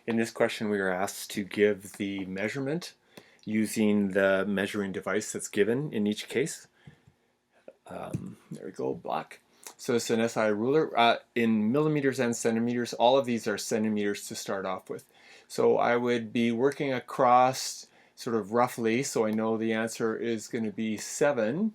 In this question, we are asked to give the measurement using the measuring device that's given in each case. There we go, black. So it's an SI ruler in millimeters and centimeters. All of these are centimeters to start off with. So I would be working across sort of roughly, so I know the answer is going to be 7.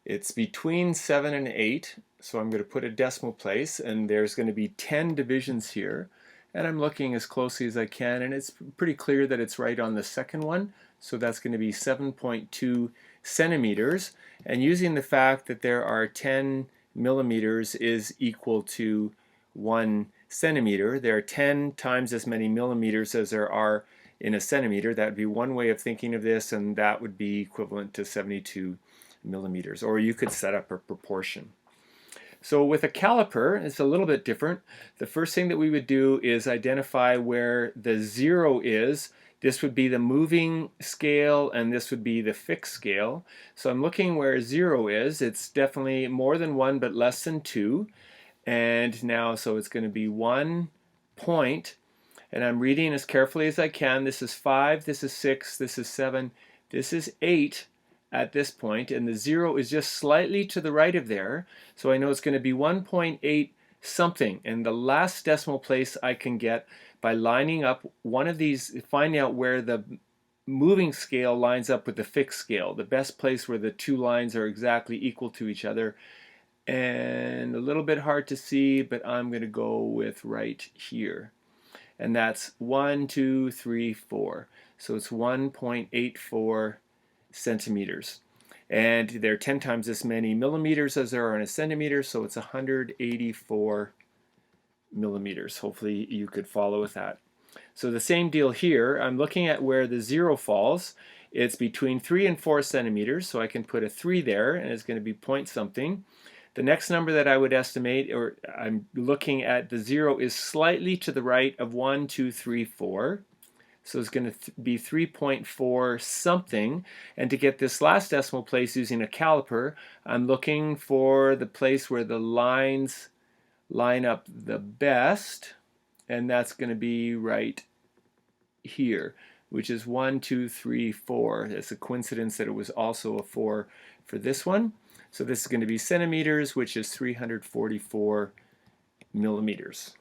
It's between 7 and 8, so I'm going to put a decimal place, and there's going to be 10 divisions here. And I'm looking as closely as I can, and it's pretty clear that it's right on the second one. So that's going to be 7.2 centimeters. And using the fact that there are 10 millimeters is equal to 1 centimeter, there are 10 times as many millimeters as there are in a centimeter. That would be one way of thinking of this, and that would be equivalent to 72 millimeters. Or you could set up a proportion. So with a caliper, it's a little bit different. The first thing that we would do is identify where the 0 is. This would be the moving scale, and this would be the fixed scale. So I'm looking where 0 is. It's definitely more than 1, but less than 2. And now, so it's going to be 1 point. And I'm reading as carefully as I can. This is 5, this is 6, this is 7, this is 8. At this point, and the 0 is just slightly to the right of there, so I know it's going to be 1.8 something, and the last decimal place I can get by lining up one of these, finding out where the moving scale lines up with the fixed scale, the best place where the two lines are exactly equal to each other. And a little bit hard to see, but I'm going to go with right here, and that's 1, 2, 3, 4. So it's 1.84 centimeters, and there are 10 times as many millimeters as there are in a centimeter, so it's 184 millimeters. Hopefully you could follow with that. So the same deal here. I'm looking at where the 0 falls. It's between 3 and 4 centimeters, so I can put a 3 there, and it's going to be point something. The next number that I would estimate, or I'm looking at, the 0 is slightly to the right of 1, 2, 3, 4. So it's going to be 3.4 something. And to get this last decimal place using a caliper, I'm looking for the place where the lines line up the best. And that's going to be right here, which is 1, 2, 3, 4. It's a coincidence that it was also a 4 for this one. So this is going to be centimeters, which is 344 millimeters.